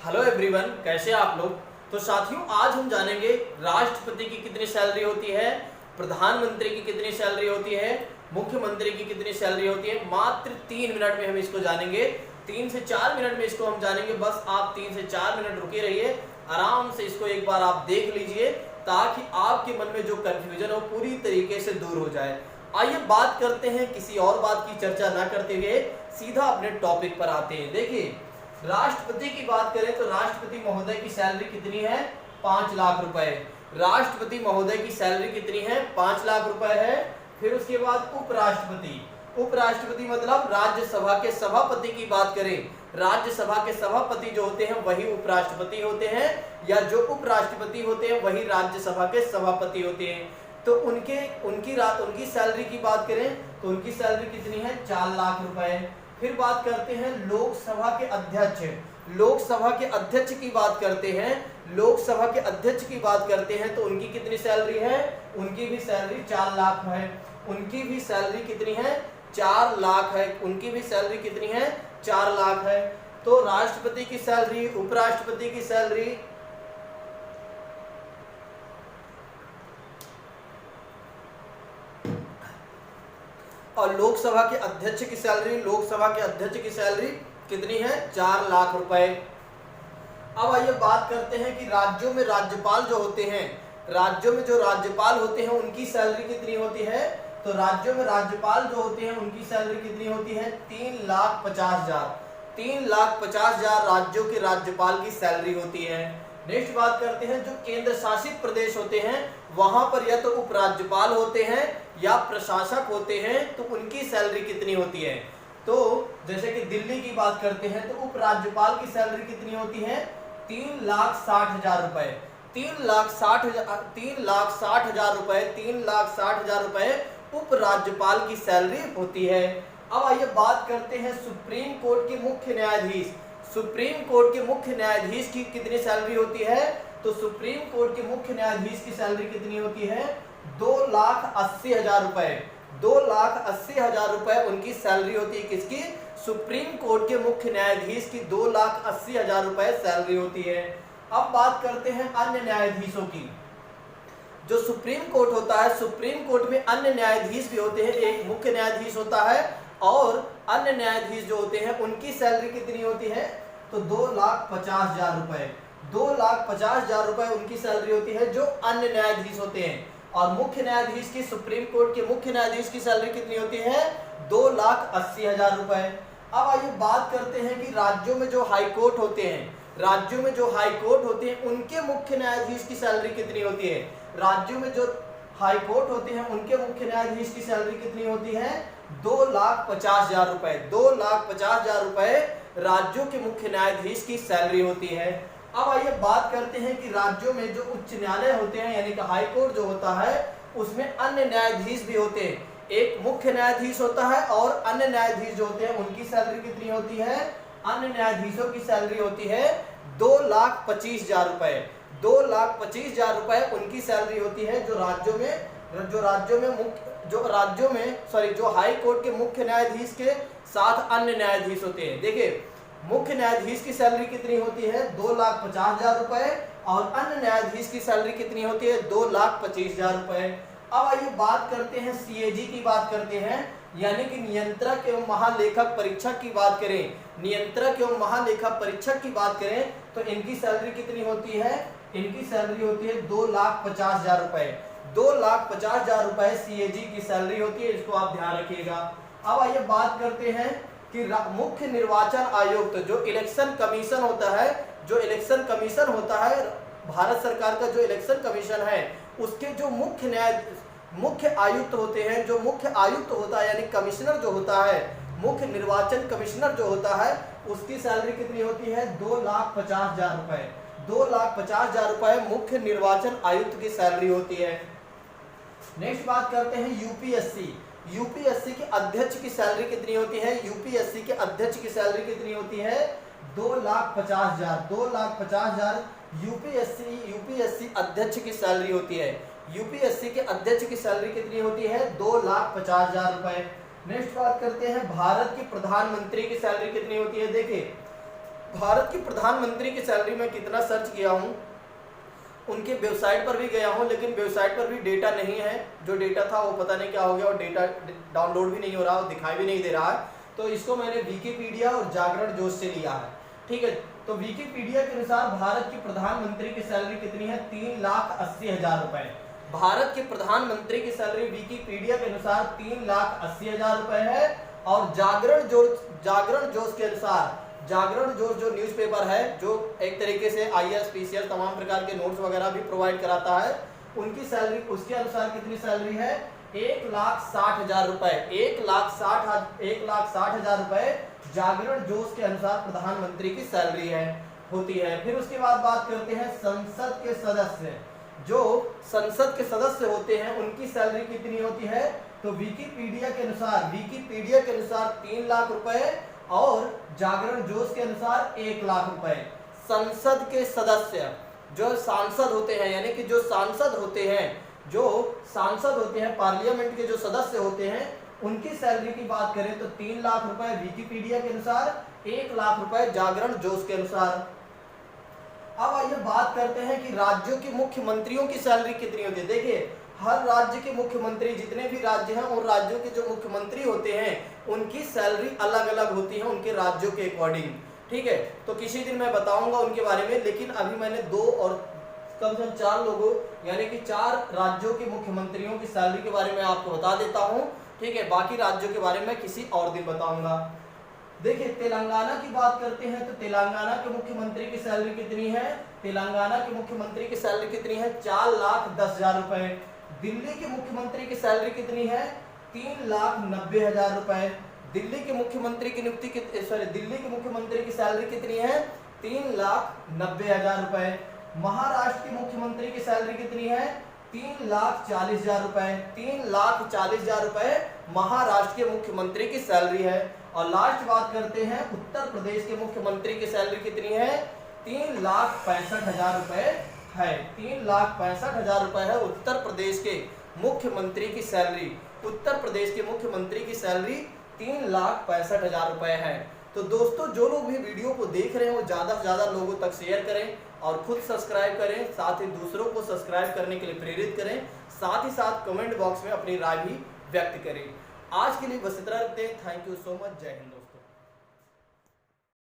Hello everyone, कैसे आप लोग। तो साथियों, आज हम जानेंगे राष्ट्रपति की कितनी सैलरी होती है, प्रधानमंत्री की कितनी सैलरी होती है, मुख्यमंत्री की कितनी सैलरी होती है। मात्र 3 मिनट में हम इसको जानेंगे। 3 से 4 मिनट में इसको हम जानेंगे। बस आप 3 से 4 मिनट रुके रहिए, आराम से इसको एक बार आप देख लीजिए ताकि आपके मन में जो कंफ्यूजन हो पूरी तरीके से दूर हो जाए। आइए बात करते हैं, किसी और बात की चर्चा ना करते हुए सीधा अपने टॉपिक पर आते हैं। देखिए, राष्ट्रपति की बात करें तो राष्ट्रपति महोदय की सैलरी कितनी है? 5 लाख रुपए। राष्ट्रपति महोदय की सैलरी कितनी है? 5 लाख रुपए है। फिर उसके बाद उपराष्ट्रपति मतलब राज्यसभा के सभापति की बात करें, राज्यसभा के सभापति जो होते हैं वही उपराष्ट्रपति होते हैं, या जो उपराष्ट्रपति होते हैं वही राज्यसभा के सभापति होते हैं। तो उनकी सैलरी की बात करें तो उनकी सैलरी कितनी है? 4 लाख रुपए। फिर बात करते हैं लोकसभा के अध्यक्ष। लोकसभा के अध्यक्ष की बात करते हैं, लोकसभा के अध्यक्ष की बात करते हैं तो उनकी कितनी सैलरी है? उनकी भी सैलरी 4 लाख है। उनकी भी सैलरी कितनी है? 4 लाख है। उनकी भी सैलरी कितनी है? 4 लाख है। तो राष्ट्रपति की सैलरी, उपराष्ट्रपति की सैलरी, और लोकसभा के अध्यक्ष की सैलरी, लोकसभा के अध्यक्ष की सैलरी कितनी है? 4 लाख रुपए। अब आइए बात करते हैं कि राज्यों में राज्यपाल जो होते हैं, राज्यों में जो राज्यपाल होते हैं उनकी सैलरी कितनी होती है? तो राज्यों में राज्यपाल जो होते हैं उनकी सैलरी कितनी होती है? 3,50,000। 3,50,000 राज्यों के राज्यपाल की सैलरी होती है। नेक्स्ट बात करते हैं, जो केंद्र शासित प्रदेश होते हैं वहां पर या तो उपराज्यपाल होते हैं या प्रशासक होते हैं, तो उनकी सैलरी कितनी होती है? तो जैसे कि दिल्ली की बात करते हैं तो उपराज्यपाल की सैलरी कितनी होती है? 3,60,000 रुपए। 3,60,000 रुपए, 3,60,000 रुपए उपराज्यपाल की सैलरी होती है। अब आइए बात करते हैं सुप्रीम कोर्ट के मुख्य न्यायाधीश। सुप्रीम कोर्ट के मुख्य न्यायाधीश की कितनी सैलरी होती है? तो सुप्रीम कोर्ट के मुख्य न्यायाधीश की सैलरी कितनी होती है? 2,80,000 रुपए। 2,80,000 रुपए उनकी सैलरी होती है। किसकी? सुप्रीम कोर्ट के मुख्य न्यायाधीश की 2,80,000 रुपए सैलरी होती है। अब बात करते हैं अन्य न्यायाधीशों की। जो सुप्रीम कोर्ट होता है, सुप्रीम कोर्ट में अन्य न्यायाधीश भी होते हैं। एक मुख्य न्यायाधीश होता है और अन्य न्यायाधीश जो होते हैं उनकी सैलरी कितनी होती है? तो 2,50,000 रुपए। 2,50,000 रुपए उनकी सैलरी होती है जो अन्य न्यायाधीश होते हैं। और मुख्य न्यायाधीश की, सुप्रीम कोर्ट के मुख्य न्यायाधीश की सैलरी कितनी होती है? 2,80,000 रुपए। अब आइए बात करते हैं कि राज्यों में जो हाई कोर्ट होते हैं, राज्यों में जो हाई कोर्ट होते हैं उनके मुख्य न्यायाधीश की सैलरी कितनी होती है? राज्यों में जो हाई कोर्ट होते हैं उनके मुख्य न्यायाधीश की सैलरी कितनी होती है? 2,50,000 रुपए। 2,50,000 रुपए राज्यों के मुख्य न्यायाधीश की सैलरी होती है। अब आइए बात करते हैं कि राज्यों में जो उच्च न्यायालय होते हैं यानी कि हाई कोर्ट जो होता है उसमें अन्य न्यायाधीश भी होते हैं। एक मुख्य न्यायाधीश होता है और अन्य न्यायाधीश जो होते हैं उनकी सैलरी कितनी होती है? अन्य न्यायाधीशों की सैलरी होती है 2,25,000 रुपए। 2,25,000 रुपए उनकी सैलरी होती है जो हाई कोर्ट के मुख्य न्यायाधीश के साथ अन्य न्यायाधीश होते हैं। देखिए, मुख्य न्यायाधीश की सैलरी कितनी होती है? 2,50,000 रुपए। और अन्य न्यायाधीश की सैलरी कितनी होती है? 2,25,000 रुपए। अब आइए बात करते हैं सीएजी की बात करते हैं, यानी कि नियंत्रक एवं महालेखक परीक्षक की बात करें। नियंत्रक एवं महालेखक परीक्षक की बात करें तो इनकी सैलरी कितनी होती है? इनकी सैलरी होती है 2,50,000 रुपए। 2,50,000 रुपए सीएजी की सैलरी होती है, इसको आप ध्यान रखिएगा। अब आइए बात करते हैं कि मुख्य निर्वाचन आयुक्त जो इलेक्शन कमीशन होता है, जो इलेक्शन कमीशन होता है भारत सरकार का, जो इलेक्शन कमीशन है उसके जो मुख्य आयुक्त होते हैं, जो मुख्य आयुक्त होता है यानी कमिश्नर जो होता है, मुख्य निर्वाचन कमिश्नर जो होता है उसकी सैलरी कितनी होती है? 2,50,000 रुपए। 2,50,000 रुपए मुख्य निर्वाचन आयुक्त की सैलरी होती है। नेक्स्ट बात करते हैं यूपीएससी। यूपीएससी के अध्यक्ष की सैलरी कितनी होती है? यूपीएससी के अध्यक्ष की सैलरी कितनी होती है? 2,50,000। 2,50,000 यूपीएससी अध्यक्ष की सैलरी होती है। यूपीएससी के अध्यक्ष की सैलरी कितनी होती है? 2,50,000 रुपए। नेक्स्ट बात करते हैं भारत के प्रधानमंत्री की सैलरी कितनी होती है। देखिए, भारत के प्रधानमंत्री की सैलरी मैं कितना सर्च किया हूँ, उनके वेबसाइट पर भी गया हूँ, लेकिन वेबसाइट पर भी डेटा नहीं है। जो डेटा था वो पता नहीं क्या हो गया, और डेटा डाउनलोड भी नहीं हो रहा, दिखाई भी नहीं दे रहा है। तो इसको मैंने विकिपीडिया और जागरण जोश से लिया है, ठीक है। तो विकिपीडिया के अनुसार भारत के प्रधानमंत्री की सैलरी कितनी है, 3,80,000 रुपए। भारत के प्रधानमंत्री की सैलरी विकिपीडिया के अनुसार 3,80,000 रुपए है। और जागरण जोश के अनुसार, जागरण जो न्यूज़पेपर है, जो एक तरीके से IAS PCS तमाम प्रकार के नोट्स वगैरह भी प्रोवाइड कराता है, उनकी सैलरी, उसके अनुसार कितनी सैलरी है, 1,60,000 रुपए। 1,60,000 रुपए जागरण जोश के अनुसार प्रधानमंत्री की सैलरी है, होती है। फिर उसके बाद बात करते हैं संसद के सदस्य। जो संसद के सदस्य होते हैं उनकी सैलरी कितनी होती है, तो विकिपीडिया के अनुसार 3 लाख रुपए और जागरण जोश के अनुसार 1 लाख रुपए। संसद के सदस्य, जो सांसद होते हैं, यानी कि जो सांसद होते हैं, पार्लियामेंट के जो सदस्य होते हैं, उनकी सैलरी की बात करें तो 3 लाख रुपए विकिपीडिया के अनुसार, 1 लाख रुपए जागरण जोश के अनुसार। अब आइए बात करते हैं कि राज्यों के मुख्यमंत्रियों की सैलरी कितनी होती है। देखिए, हर राज्य के मुख्यमंत्री, जितने भी राज्य हैं उन राज्यों के जो मुख्यमंत्री होते हैं उनकी सैलरी अलग अलग होती है उनके राज्यों के अकॉर्डिंग, ठीक है। तो किसी दिन मैं बताऊंगा उनके बारे में, लेकिन अभी मैंने 2 और कम से कम 4 लोगों, यानी कि 4 राज्यों के मुख्यमंत्रियों की सैलरी के बारे में आपको बता देता हूँ, ठीक है। बाकी राज्यों के बारे में किसी और दिन बताऊंगा। देखिए, तेलंगाना की बात करते हैं तो तेलंगाना के मुख्यमंत्री की सैलरी कितनी है, तेलंगाना के मुख्यमंत्री की सैलरी कितनी है, 4,10,000 रुपए। दिल्ली के मुख्यमंत्री की सैलरी कितनी है, 3,90,000 रुपए। दिल्ली के मुख्यमंत्री की दिल्ली के मुख्यमंत्री की सैलरी कितनी है, 3,90,000 रुपए। महाराष्ट्र के मुख्यमंत्री की सैलरी कितनी है, 3,40,000 रुपए। 3,40,000 रुपए महाराष्ट्र के मुख्यमंत्री की सैलरी है। और लास्ट बात करते हैं उत्तर प्रदेश के मुख्यमंत्री की सैलरी कितनी है, 3,65,000 रुपए है। 3,65,000 रुपए है उत्तर प्रदेश के मुख्यमंत्री की सैलरी। उत्तर प्रदेश के मुख्यमंत्री की सैलरी 3,65,000 रुपए है। तो दोस्तों, जो लोग भी वीडियो को देख रहे हैं वो ज़्यादा से ज़्यादा लोगों तक शेयर करें और खुद सब्सक्राइब करें, साथ ही दूसरों को सब्सक्राइब करने के लिए प्रेरित करें। साथ ही साथ कमेंट बॉक्स में अपनी राय भी व्यक्त करें। आज के लिए बस इतना रखते हैं। Thank you so much. जय हिंद।